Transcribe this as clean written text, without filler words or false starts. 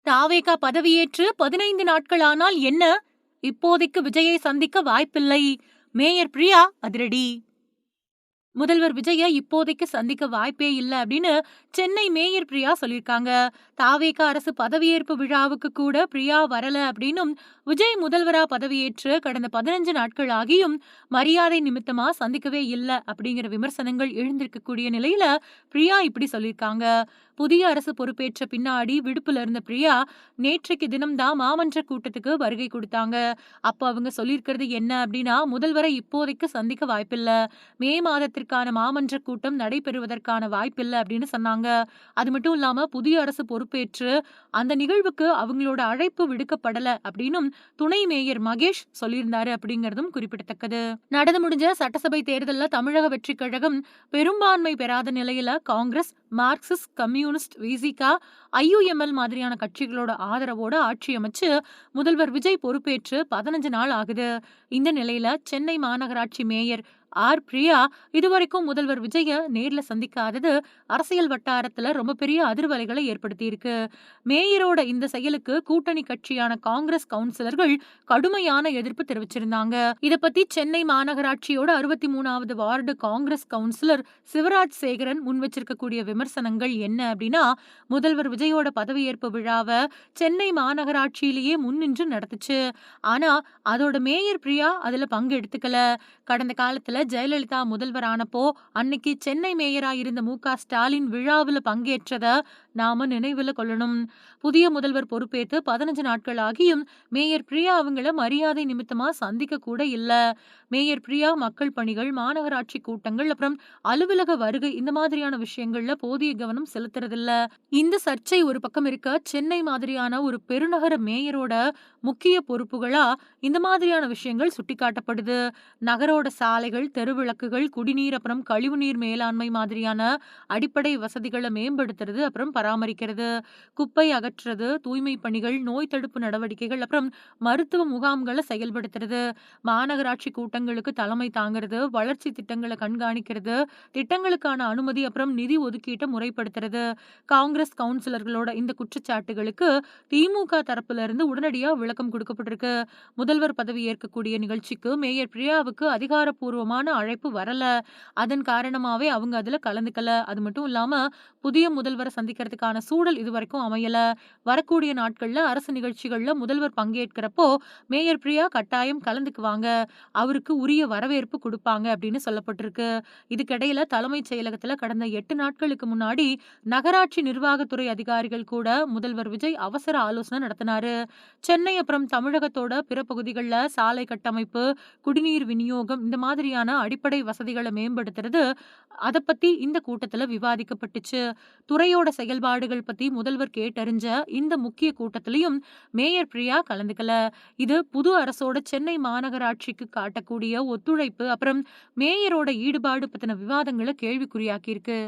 தாவேகா பதவியேற்று 15 நாட்கள் ஆனால் என்ன? இப்போதைக்கு விஜயை சந்திக்க வாய்ப்பில்லை. மேயர் பிரியா அதிரடி. முதல்வர் விஜய இப்போதைக்கு சந்திக்க வாய்ப்பே இல்ல அப்படின்னு சென்னை மேயர் பிரியா சொல்லியிருக்காங்க. தாவேகா அரசு பதவியேற்பு விழாவுக்கு கூட பிரியா வரல அப்படின்னும், விஜய் முதல்வரா பதவியேற்று கடந்த 15 நாட்கள் ஆகியும் மரியாதை நிமித்தமா சந்திக்கவே இல்ல அப்படிங்கிற விமர்சனங்கள் எழுந்திருக்கக்கூடிய நிலையில பிரியா இப்படி சொல்லியிருக்காங்க. புதிய அரசு பொறுப்பேற்ற பின்னாடி விடுப்புல இருந்த பிரியா நேற்றைக்கு தினம்தான் மாமன்ற கூட்டத்துக்கு வருகை கொடுத்தாங்க. அப்ப அவங்க சொல்லியிருக்கிறது என்ன அப்படின்னா, முதல்வரை இப்போதைக்கு சந்திக்க வாய்ப்பில்ல, மே மாதத்திற்கான மாமன்ற கூட்டம் நடைபெறுவதற்கான வாய்ப்பில்ல அப்படின்னு சொன்னாங்க. அது மட்டும் இல்லாம புதிய அரசு பொறுப்பேற்று அந்த நிகழ்வுக்கு அவங்களோட அழைப்பு விடுக்கப்படல அப்படின்னும் துணை மேயர் மகேஷ் சொல்லியிருந்தாரு அப்படிங்கறதும் குறிப்பிடத்தக்கது. நடந்து முடிஞ்ச சட்டசபை தேர்தல்ல தமிழக வெற்றி கழகம் பெரும்பான்மை பெறாத நிலையில காங்கிரஸ், மார்க்சிஸ்ட் கம்யூனிஸ்ட், விசிக, ஐயுஎம்எல் மாதிரியான கட்சிகளோட ஆதரவோட ஆட்சி அமைச்சு முதல்வர் விஜய் பொறுப்பேற்று 15 நாள் ஆகுது. இந்த நிலையில சென்னை மாநகராட்சி மேயர் பிரியா இதுவரைக்கும் முதல்வர் விஜய நேர்ல சந்திக்காதது அரசியல் வட்டாரத்துல ரொம்ப பெரிய அதிர்வலைகளை ஏற்படுத்தி இருக்கு. மேயரோட இந்த செயலுக்கு கூட்டணி கட்சியான காங்கிரஸ் கவுன்சிலர்கள் கடுமையான எதிர்ப்பு தெரிவிச்சிருந்தாங்க. இத பத்தி சென்னை மாநகராட்சியோட 63வது வார்டு காங்கிரஸ் கவுன்சிலர் சிவராஜ் சேகரன் முன் வச்சிருக்கக்கூடிய விமர்சனங்கள் என்ன அப்படின்னா, முதல்வர் விஜயோட பதவியேற்பு விழாவை சென்னை மாநகராட்சியிலேயே முன்னின்று நடத்துச்சு. ஆனா அதோட மேயர் பிரியா அதுல பங்கு எடுத்துக்கல. கடந்த காலத்துல ஜெயலலிதா முதல்வர் ஆனப்போ அன்னைக்கு சென்னை மேயரா இருந்த மு.க.ஸ்டாலின் விழாவுல பங்கேற்றத நாம நினைவுல கொள்ளணும். புதிய முதல்வர் பொறுப்பேற்று 15 நாட்கள் ஆகியும் மேயர் பிரியா அவங்கள மரியாதை நிமித்தமா சந்திக்க கூட இல்ல. மேயர் பிரியா மக்கள் பணிகள், மாநகராட்சி கூட்டங்கள், அப்புறம் அலுவலக வருகை இந்த மாதிரியான விஷயங்கள்ல போதிய கவனம் செலுத்துறதில்ல. இந்த சர்ச்சை ஒரு பக்கம் இருக்க, சென்னை மாதிரியான ஒரு பெருநகர மேயரோட முக்கிய பொறுப்புகளா இந்த மாதிரியான விஷயங்கள் சுட்டிக்காட்டப்படுது. நகரோட சாலைகள், தெருவிளக்குகள், குடிநீர், அப்புறம் கழிவுநீர் மேலாண்மை மாதிரியான அடிப்படை வசதிகளை மேம்படுத்துறது, அப்புறம் பராமரிக்கிறது, குப்பை அகற்றுறது, தூய்மை பணிகள், நோய் தடுப்பு நடவடிக்கைகள், அப்புறம் மருத்துவ முகாம்களை செயல்படுத்துறது, மாநகராட்சி கூட்டங்களுக்கு தலைமை தாங்கிறது, வளர்ச்சி திட்டங்களை கண்காணிக்கிறது, திட்டங்களுக்கான அனுமதி அப்புறம் நிதி ஒதுக்கீட்டை முறைப்படுத்துறது. காங்கிரஸ் கவுன்சிலர்களோட இந்த குற்றச்சாட்டுகளுக்கு திமுக தரப்புல இருந்து உடனடியா விளக்கம் கொடுக்கப்பட்டிருக்கு. முதல்வர் பதவி ஏற்கக்கூடிய நிகழ்ச்சிக்கு மேயர் பிரியாவுக்கு அதிகாரப்பூர்வமான அழைப்பு வரல. அதன் காரணமாவே அவங்க அதுல கலந்துக்கல. அது மட்டும் இல்லாம புதிய முதல்வரை சந்திக்கிறதுக்கான சூழல் இதுவரைக்கும் அமையல. வரக்கூடிய நாட்கள்ல அரசு நிகழ்ச்சிகள்ல முதல்வர் பங்கேற்கிறப்போ மேயர் பிரியா கட்டாயம் கலந்துக்குவாங்க. அவருக்கு உரிய வரவேற்பு கொடுப்பாங்க அப்படின்னு சொல்லப்பட்டிருக்கு. இதுக்கிடையில தலைமைச் செயலகத்துல கடந்த 8 நாட்களுக்கு முன்னாடி நகராட்சி நிர்வாகத்துறை அதிகாரிகள் கூட முதல்வர் விஜய் அவசர ஆலோசனை நடத்தினாரு. சென்னை அப்புறம் தமிழகத்தோட பிற பகுதிகளில் சாலை கட்டமைப்பு, குடிநீர் விநியோகம் இந்த மாதிரியான அடிப்படை வசதிகளை மேம்படுத்துறது, அதை பத்தி இந்த கூட்டத்துல விவாதிக்கப்பட்டுச்சு. துறையோட செயல்பாடுகள் பத்தி முதல்வர் கேட்டறிஞ்ச இந்த முக்கிய கூட்டத்திலையும் மேயர் பிரியா கலந்துக்கல. இது புது அரசோட சென்னை மாநகராட்சிக்கு காட்டக்கூடிய ஒத்துழைப்பு அப்புறம் மேயரோட ஈடுபாடு பத்தின விவாதங்களை கேள்விக்குறியாக்கி இருக்கு.